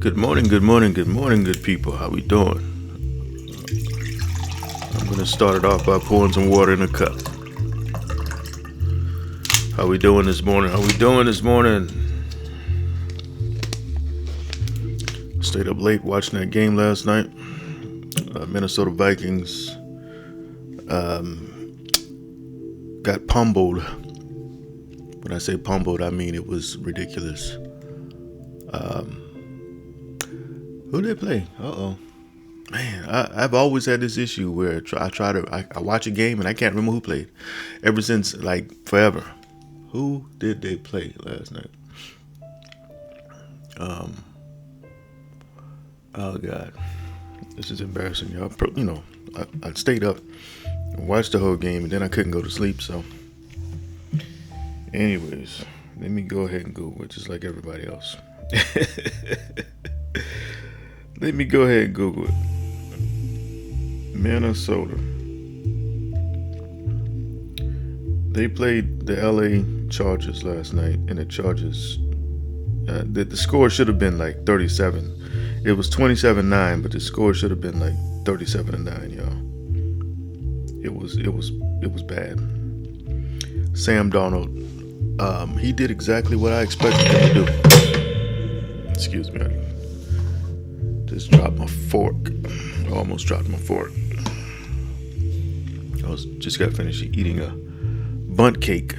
Good morning, good morning, good morning, good people. How we doing? I'm gonna start it off by pouring some water in a cup. How we doing this morning? Stayed up late watching that game last night. Minnesota Vikings got pummeled. When I say pummeled, I mean it was ridiculous. Who did they play? Man, I've always had this issue where I watch a game and I can't remember who played. Ever since, like, forever. Who did they play last night? Oh, God. This is embarrassing, y'all. I stayed up and watched the whole game, and then I couldn't go to sleep, so. Anyways, let me go ahead and Google it, just like everybody else. Let me go ahead and Google it. Minnesota. They played the LA Chargers last night, and the Chargers, the score should have been like 37. It was 27-9, but the score should have been like 37-9, y'all. It was bad. Sam Darnold, he did exactly what I expected him to do. Excuse me, I just dropped my fork. I almost dropped my fork. Just got finished eating a bundt cake.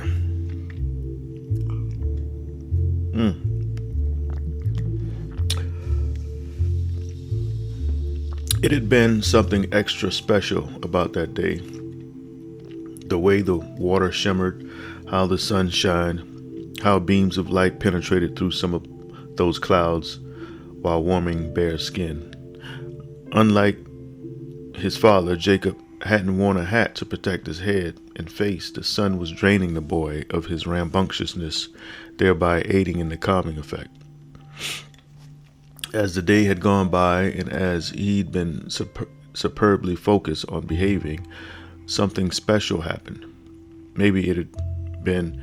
It had been something extra special about that day. The way the water shimmered, how the sun shined, how beams of light penetrated through some of those clouds while warming bare skin. Unlike his father, Jacob hadn't worn a hat to protect his head and face. The sun was draining the boy of his rambunctiousness, thereby aiding in the calming effect. As the day had gone by, and as he'd been superbly focused on behaving, something special happened. Maybe it had been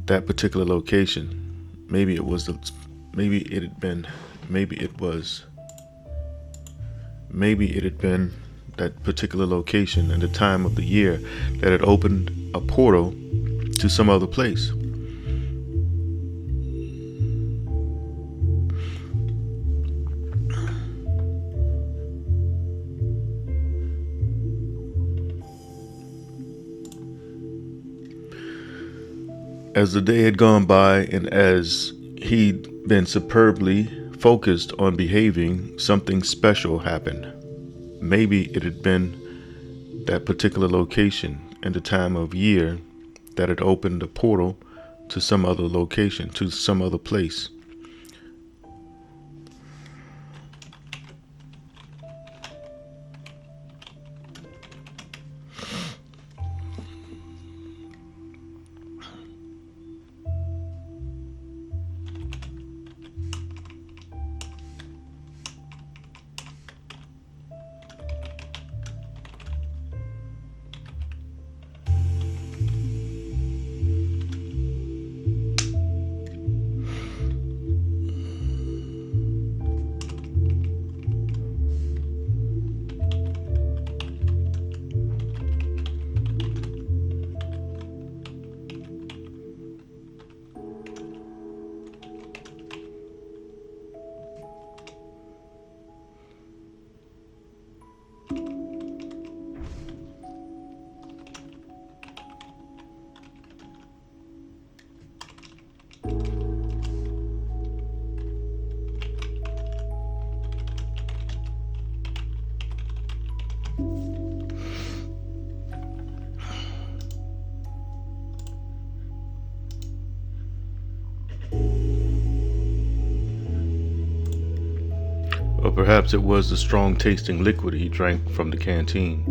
that particular location. Maybe it was that particular location and the time of the year that had opened a portal to some other place. As the day had gone by, and as he'd been superbly focused on behaving, something special happened. Maybe it had been that particular location and the time of year that had opened a portal to some other location, to some other place. Or perhaps it was the strong-tasting liquid he drank from the canteen.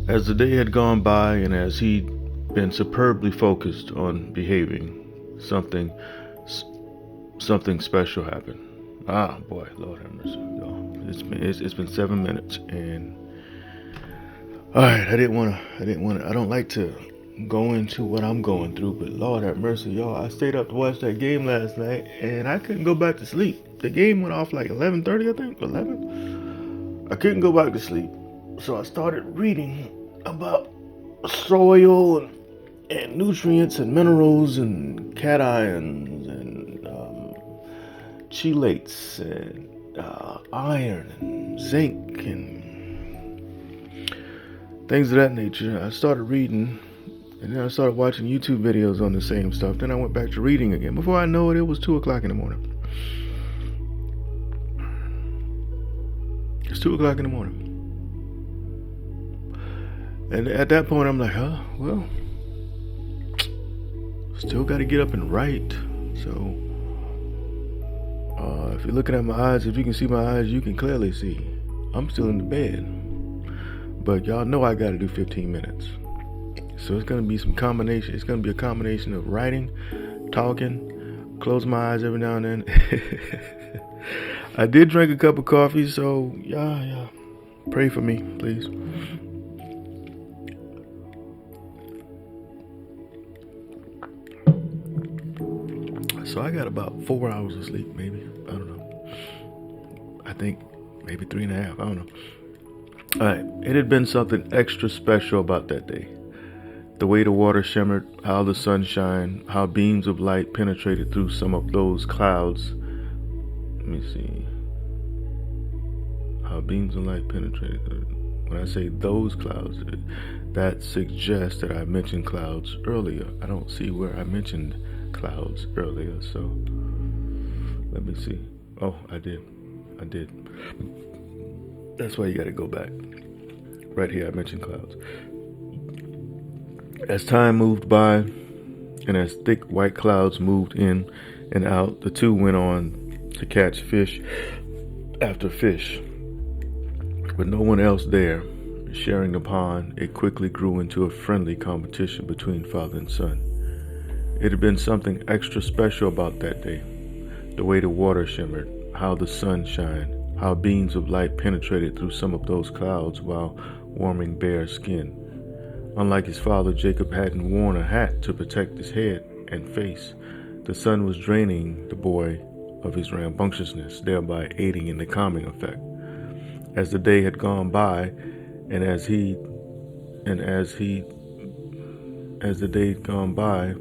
As the day had gone by and as he'd been superbly focused on behaving, something special happened. Ah, boy, Lord have mercy, y'all. It's been 7 minutes, and all right, I don't like to go into what I'm going through, but Lord have mercy, y'all. I stayed up to watch that game last night, and I couldn't go back to sleep. The game went off like 11:30, I think, 11. I couldn't go back to sleep, so I started reading about soil and nutrients and minerals and cations and chelates and iron and zinc and things of that nature. I started reading, and then I started watching YouTube videos on the same stuff. Then I went back to reading again. Before I know it, it was 2 o'clock in the morning. It's 2 o'clock in the morning. And at that point, I'm like, well, still got to get up and write. So, if you're looking at my eyes, if you can see my eyes, you can clearly see I'm still in the bed. But y'all know I got to do 15 minutes. So it's going to be some combination. It's going to be a combination of writing, talking, close my eyes every now and then. I did drink a cup of coffee, so yeah. Pray for me, please. So I got about 4 hours of sleep, maybe. I don't know. I think maybe 3.5. I don't know. All right. It had been something extra special about that day. The way the water shimmered, how the sun shined, how beams of light penetrated through some of those clouds. Let me see. How beams of light penetrated. When I say those clouds, that suggests that I mentioned clouds earlier. I don't see where I mentioned clouds earlier, so let me see. Oh, I did. That's why you gotta go back. Right here I mentioned clouds. As time moved by and as thick white clouds moved in and out, the two went on to catch fish after fish. With no one else there sharing the pond, it quickly grew into a friendly competition between father and son. It had been something extra special about that day. The way the water shimmered, how the sun shined, how beams of light penetrated through some of those clouds while warming bare skin. Unlike his father, Jacob hadn't worn a hat to protect his head and face. The sun was draining the boy of his rambunctiousness, thereby aiding in the calming effect. As the day had gone by, and as the day had gone by,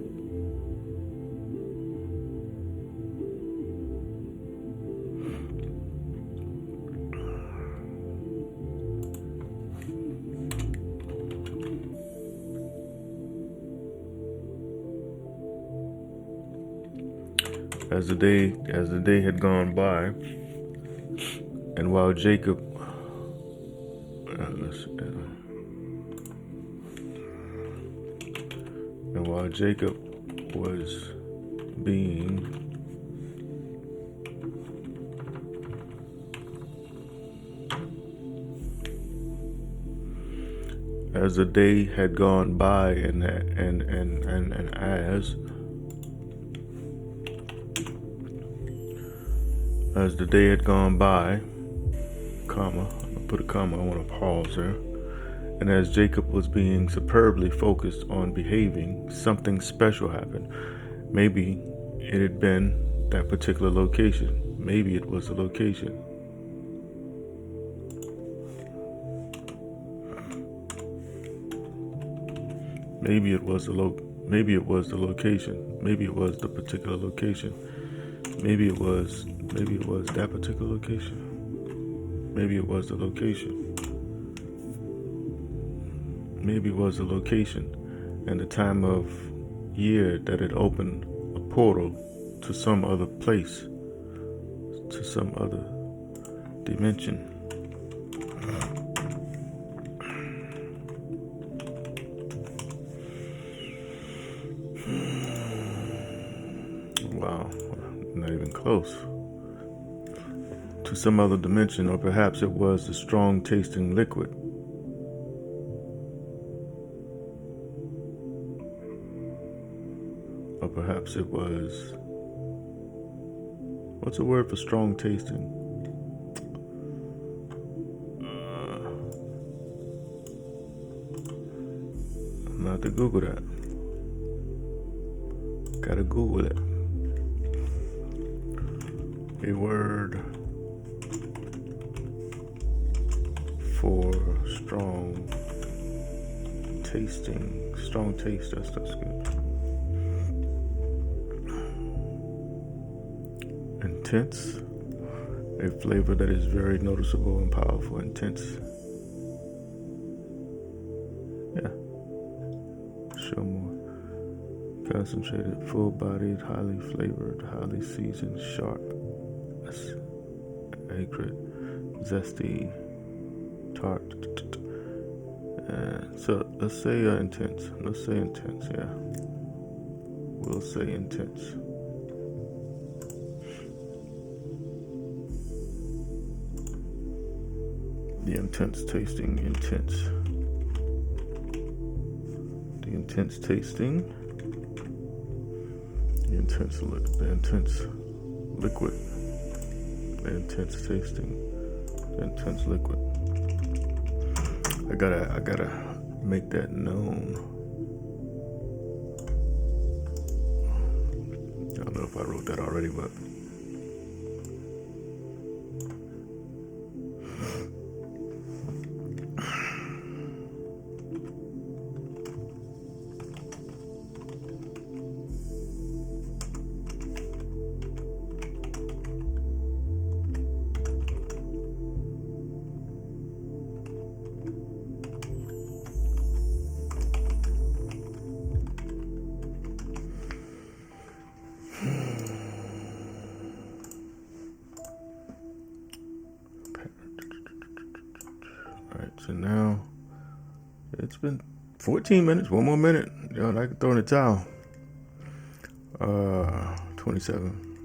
as the day had gone by, and while Jacob was being As the day had gone by, and as the day had gone by, comma, I'm gonna put a comma, I want to pause there. And as Jacob was being superbly focused on behaving, something special happened. Maybe it had been that particular location. Maybe it was the location. Maybe it was the location. Maybe it was the particular location. Maybe it was that particular location. Maybe it was the location. Maybe it was the location and the time of year that it opened a portal to some other place, to some other dimension. Wow, not even close. To some other dimension, or perhaps it was the strong tasting liquid. Or perhaps it was, what's the word for strong tasting? I'm gonna have to Google that. Gotta Google it. A word for strong tasting. Strong taste, that's good. Intense. A flavor that is very noticeable and powerful. Intense. Yeah. Show more. Concentrated, full-bodied, highly flavored, highly seasoned, sharp, acrid, zesty, tart. So let's say intense. Let's say intense. Yeah. We'll say intense. The intense tasting, intense. The intense tasting. The intense liquid. The intense tasting. The intense liquid. I gotta make that known. I don't know if I wrote that already, but so now it's been 14 minutes, one more minute. Y'all, I can throw in the towel. 27.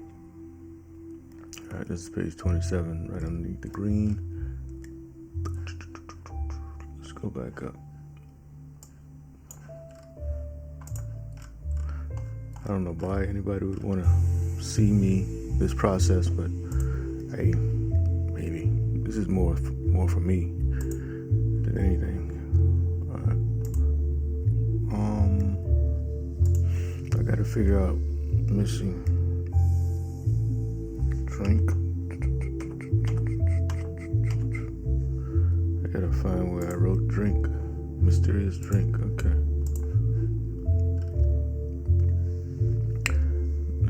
All right, this is page 27, right underneath the green. Let's go back up. I don't know why anybody would want to see me this process, but hey, maybe this is more for me than anything. I gotta figure out. Let me see. Drink. I gotta find where I wrote drink. Mysterious drink. Okay.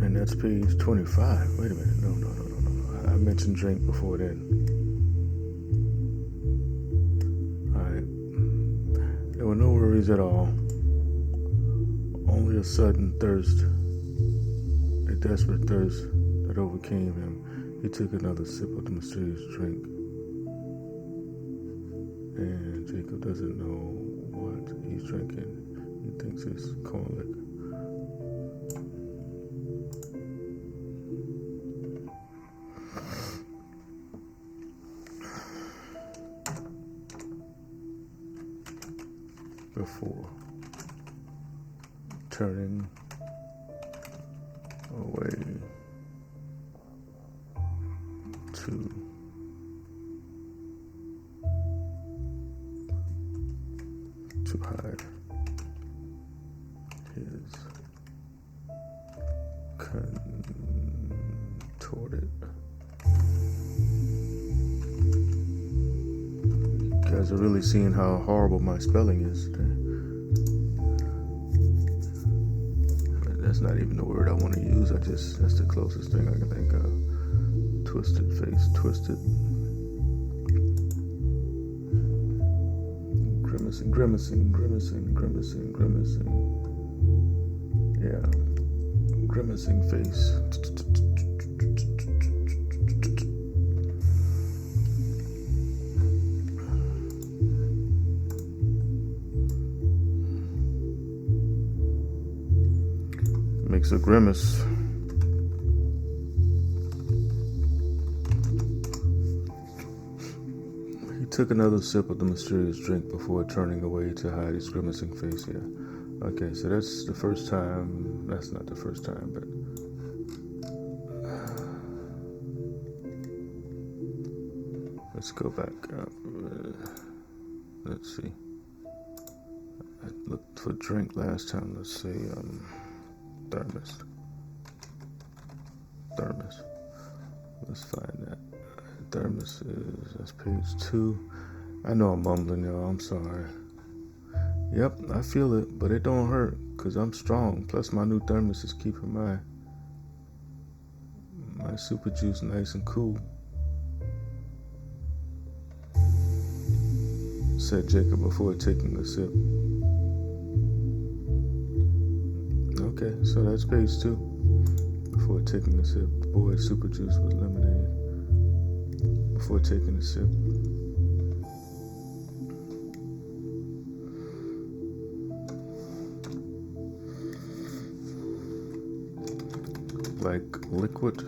And that's page 25. Wait a minute. No. I mentioned drink before then. Alright. There were no worries at all. Only a sudden thirst. A desperate thirst that overcame him. He took another sip of the mysterious drink. And Jacob doesn't know what he's drinking. He thinks it's corn liquor. before turning away to hide his contorted. You guys are really seeing how horrible my spelling is today. That's not even the word I want to use. That's the closest thing I can think of. Twisted face, twisted. Grimacing. Yeah, grimacing face. Makes a grimace. He took another sip of the mysterious drink before turning away to hide his grimacing face. Yeah. Okay, so that's the first time. That's not the first time, but let's go back up. Let's see. I looked for drink last time. Let's see. Thermos. Let's find that. Thermos that's page 2. I know I'm mumbling, y'all. I'm sorry. Yep, I feel it, but it don't hurt because I'm strong. Plus, my new thermos is keeping my super juice nice and cool. Said Jacob before taking a sip. Okay, so that's page 2. Before taking a sip, the boy's super juice was lemonade. Before taking a sip. Like liquid.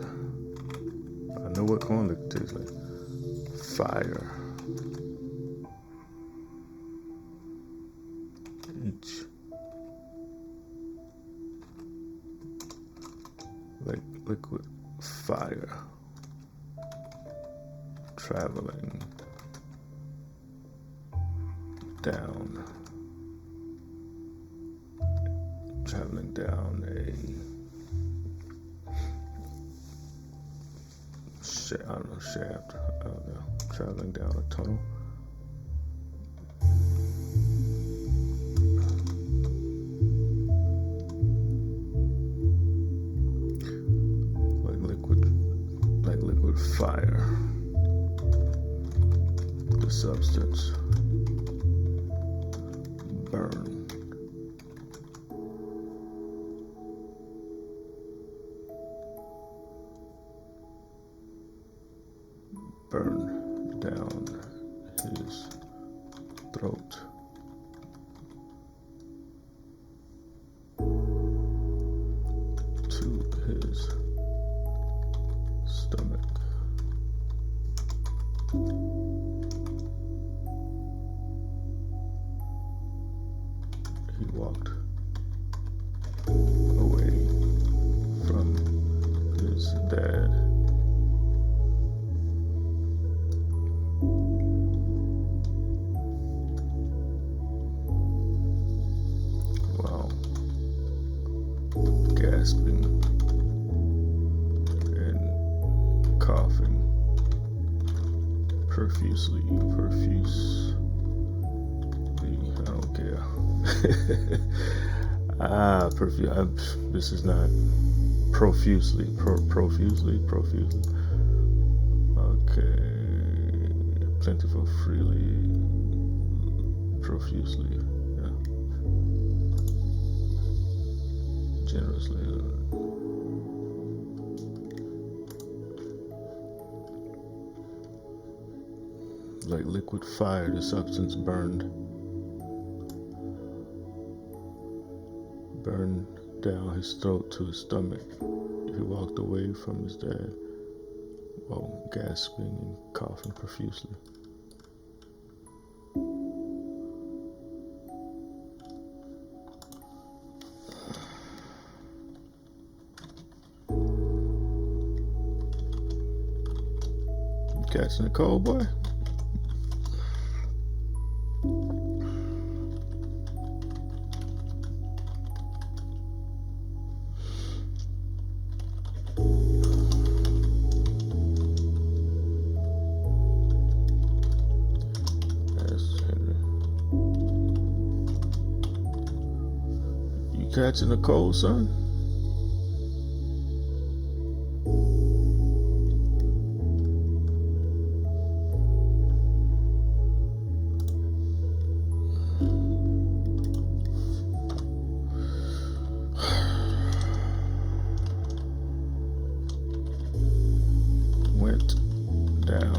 I know what corn liquid tastes like. Fire. Each. Like liquid fire. Traveling down a shaft, traveling down a tunnel. Like liquid fire. The substance. Burn. Burn down his throat. To his stomach. He walked away from his dad. Wow. Gasping and coughing profusely. I don't care. This is not profusely. Profusely. Okay. Plentiful, freely, profusely. Yeah. Generously. Like liquid fire, the substance burned down his throat to his stomach. He walked away from his dad while gasping and coughing profusely. Catching a cold, boy. Catching a cold, son? Went down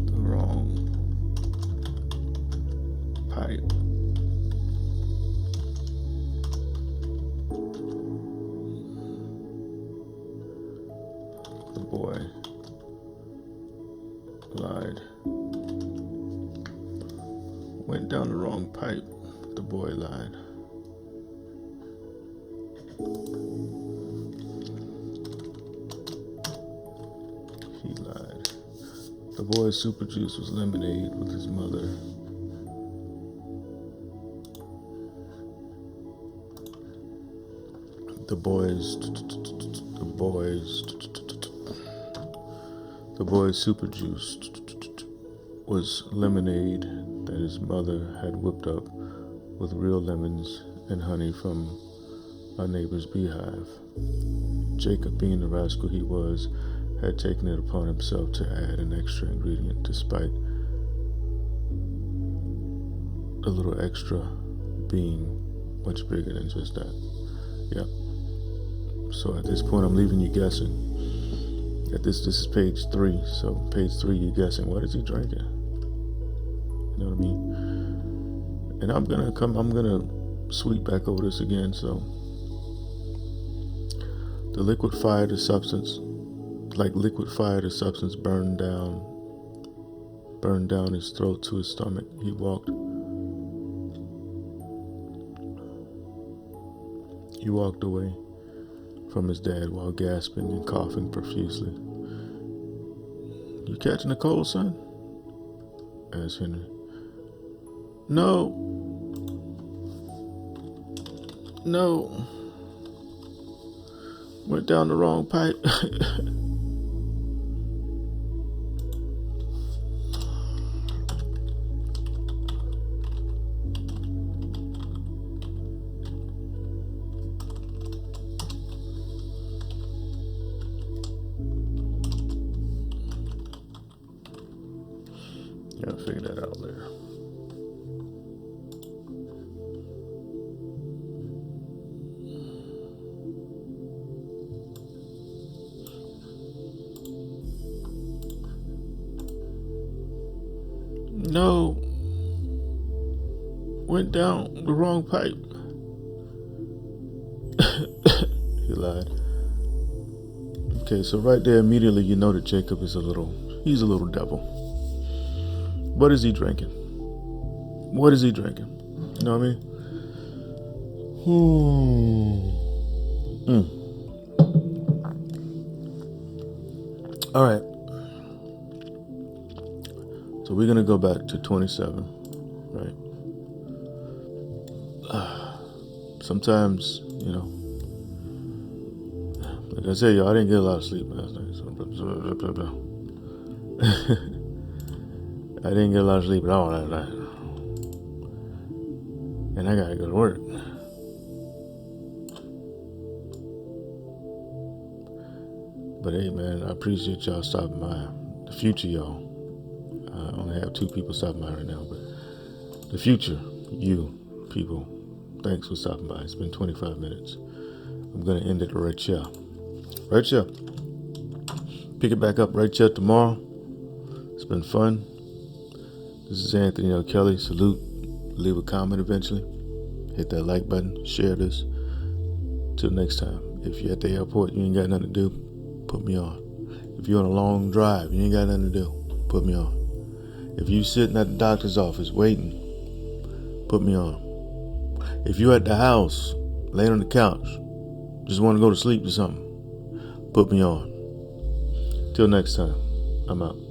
the wrong pipe. The boy lied. Went down the wrong pipe. The boy lied. He lied. The boy's super juice was lemonade with his mother. The boy's super juice was lemonade that his mother had whipped up with real lemons and honey from our neighbor's beehive. Jacob, being the rascal he was, had taken it upon himself to add an extra ingredient, despite a little extra being much bigger than just that. Yep. So at this point, I'm leaving you guessing. This is page 3. So page 3, you're guessing, what is he drinking? You know what I mean? And I'm gonna sweep back over this again. So the liquid fire, the substance, burned down his throat to his stomach. He walked away from his dad while gasping and coughing profusely. "You catching a cold, son?" asked Henry. No. Went down the wrong pipe. Yeah, I'll figure that out later. No. Went down the wrong pipe. He lied. Okay, so right there immediately you know that Jacob is he's a little devil. What is he drinking? You know what I mean? All right. So we're going to go back to 27, right? Sometimes, like I said, y'all, I didn't get a lot of sleep last night. So I didn't get a lot of sleep at all last night. And I got to go to work. But hey, man, I appreciate y'all stopping by. The future, y'all. I only have 2 people stopping by right now, but the future, you people, thanks for stopping by. It's been 25 minutes. I'm going to end it right here. Right here. Pick it back up right here tomorrow. It's been fun. This is Anthony L. Kelly. Salute. Leave a comment eventually. Hit that like button. Share this. Till next time. If you're at the airport, you ain't got nothing to do, put me on. If you're on a long drive, you ain't got nothing to do, put me on. If you sitting at the doctor's office waiting, put me on. If you at the house, laying on the couch, just want to go to sleep or something, put me on. Till next time, I'm out.